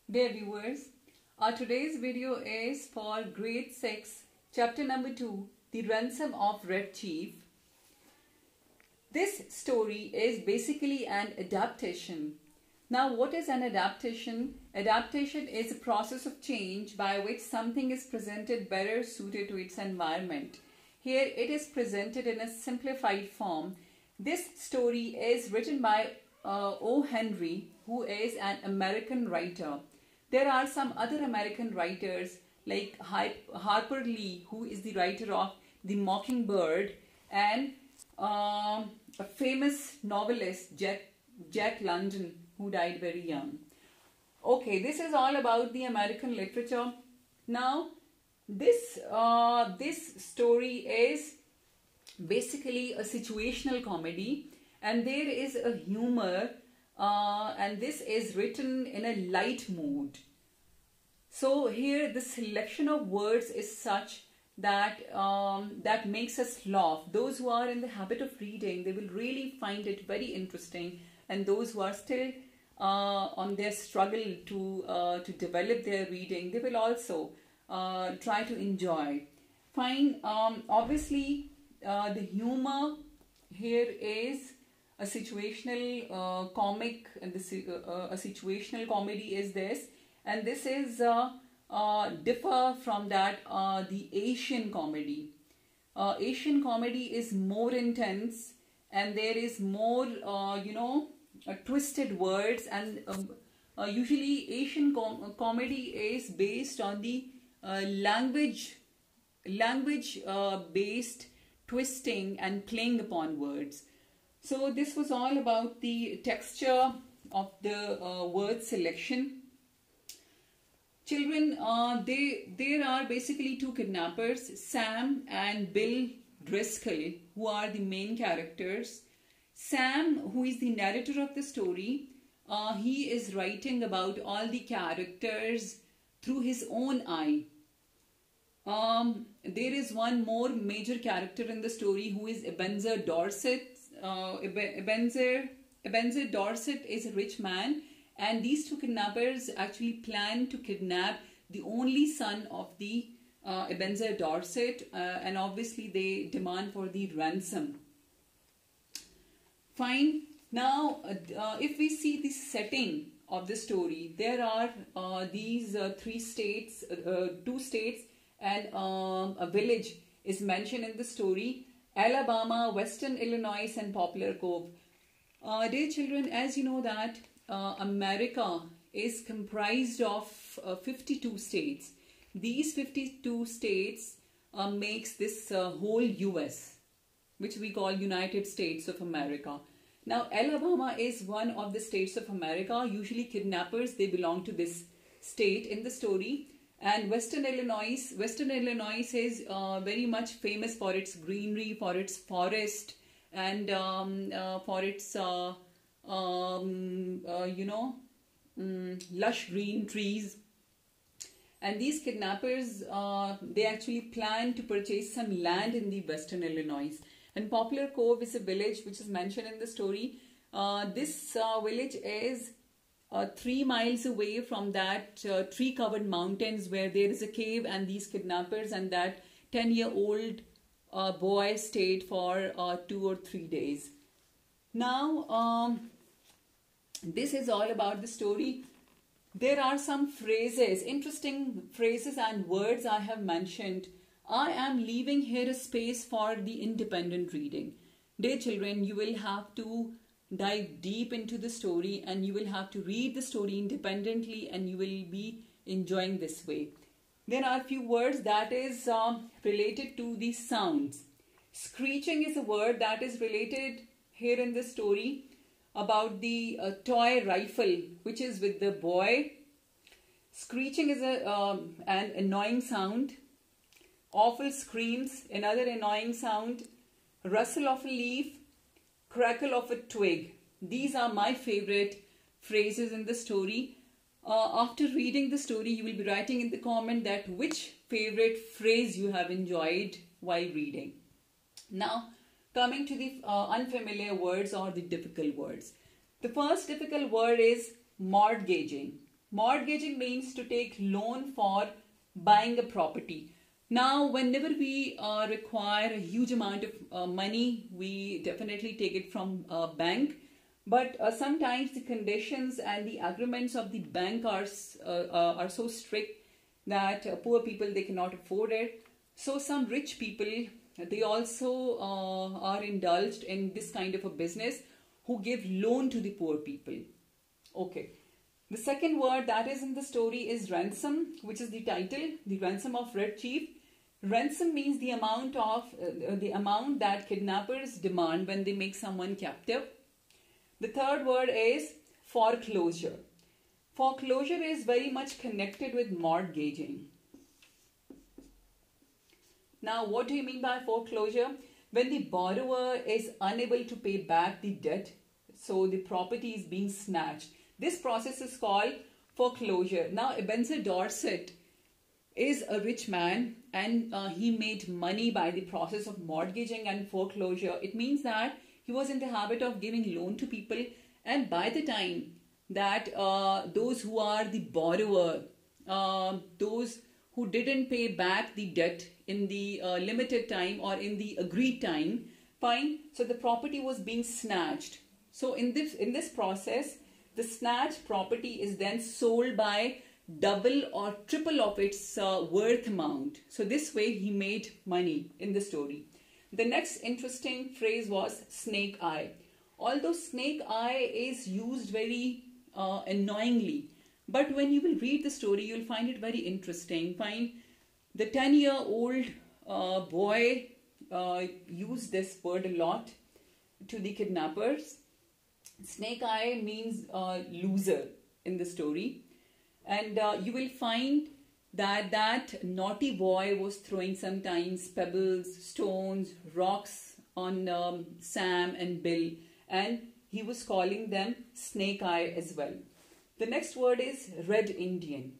Dear viewers, our today's video is for grade 6, chapter number 2, The Ransom of Red Chief. This story is basically an adaptation. Now, what is an adaptation? Adaptation is a process of change by which something is presented better suited to its environment. Here it is presented in a simplified form. This story is written by O. Henry, who is an American writer. There are some other American writers like Harper Lee, who is the writer of The Mockingbird, and a famous novelist, Jack London, who died very young. Okay, this is all about the American literature. Now, this story is basically a situational comedy, and there is a humor, and this is written in a light mood. So here the selection of words is such that that makes us laugh. Those who are in the habit of reading, they will really find it very interesting, and those who are still on their struggle to develop their reading, they will also try to enjoy. Fine. Obviously, the humor here is a situational comic, and a situational comedy is this, and this is differ from that the Asian comedy. Asian comedy is more intense, and there is more twisted words, and usually Asian comedy is based on the language based twisting and playing upon words. So this was all about the texture of the word selection. Children, there are basically two kidnappers, Sam and Bill Driscoll, who are the main characters. Sam, who is the narrator of the story, he is writing about all the characters through his own eye. There is one more major character in the story, who is Ebenezer Dorset. Ebenezer Dorset is a rich man, and these two kidnappers actually plan to kidnap the only son of the Ebenezer Dorset, and obviously they demand for the ransom. Fine. Now, if we see the setting of the story, there are these two states, and a village is mentioned in the story: Alabama, Western Illinois, and Poplar Cove. Dear children, as you know that America is comprised of 52 states. These 52 states makes this whole US, which we call United States of America. Now, Alabama is one of the states of America. Usually kidnappers, they belong to this state in the story. And Western Illinois is very much famous for its greenery, for its forest, and for its lush green trees. And these kidnappers, they actually plan to purchase some land in the Western Illinois. And Poplar Cove is a village which is mentioned in the story. This village is 3 miles away from that tree-covered mountains where there is a cave, and these kidnappers and that 10-year-old boy stayed for 2 or 3 days. Now, this is all about the story. There are some phrases, interesting phrases and words I have mentioned. I am leaving here a space for the independent reading. Dear children, you will have to dive deep into the story, and you will have to read the story independently, and you will be enjoying this way. There are a few words that is related to the sounds. Screeching is a word that is related here in the story about the toy rifle which is with the boy. Screeching is an annoying sound. Awful screams, another annoying sound. Rustle of a leaf, crackle of a twig. These are my favorite phrases in the story. After reading the story, you will be writing in the comment that which favorite phrase you have enjoyed while reading. Now, coming to the unfamiliar words or the difficult words. The first difficult word is mortgaging. Mortgaging means to take loan for buying a property. Now, whenever we require a huge amount of money, we definitely take it from a bank. But sometimes the conditions and the agreements of the bank are so strict that poor people, they cannot afford it. So some rich people, they also are indulged in this kind of a business who give loan to the poor people. Okay. The second word that is in the story is ransom, which is the title, the ransom of Red Chief. Ransom means the amount that kidnappers demand when they make someone captive. The third word is foreclosure. Foreclosure is very much connected with mortgaging. Now, what do you mean by foreclosure? When the borrower is unable to pay back the debt, so the property is being snatched. This process is called foreclosure. Now, Ebenezer Dorset is a rich man, and he made money by the process of mortgaging and foreclosure. It means that he was in the habit of giving loan to people, and by the time that those who are the borrower, those who didn't pay back the debt in the limited time or in the agreed time, fine, so the property was being snatched. So in this process, the snatched property is then sold by double or triple of its worth amount. So this way he made money in the story. The next interesting phrase was snake eye. Although snake eye is used very annoyingly, but when you will read the story, you'll find it very interesting. Fine, the 10-year-old boy used this word a lot to the kidnappers. Snake eye means loser in the story. And you will find that naughty boy was throwing sometimes pebbles, stones, rocks on Sam and Bill, and he was calling them snake eye as well. The next word is Red Indian.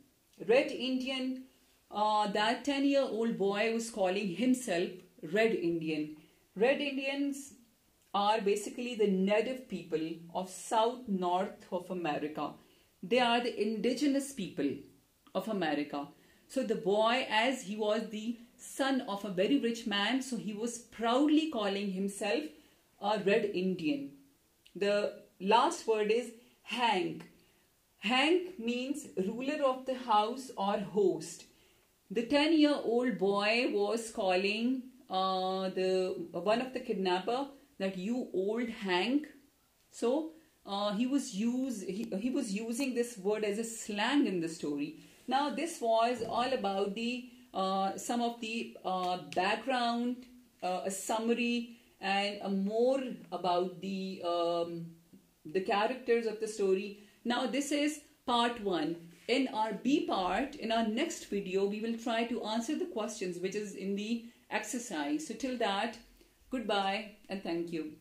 Red Indian, that 10-year-old boy was calling himself Red Indian. Red Indians are basically the native people of north of America. They are the indigenous people of America. So the boy, as he was the son of a very rich man, so he was proudly calling himself a Red Indian. The last word is Hank. Hank means ruler of the house or host. The 10-year-old boy was calling one of the kidnapper that you old Hank. So he was using this word as a slang in the story. Now this was all about the some of the background, a summary, and more about the characters of the story. Now this is part 1. In our B part, in our next video, we will try to answer the questions which is in the exercise. So till that, goodbye and thank you.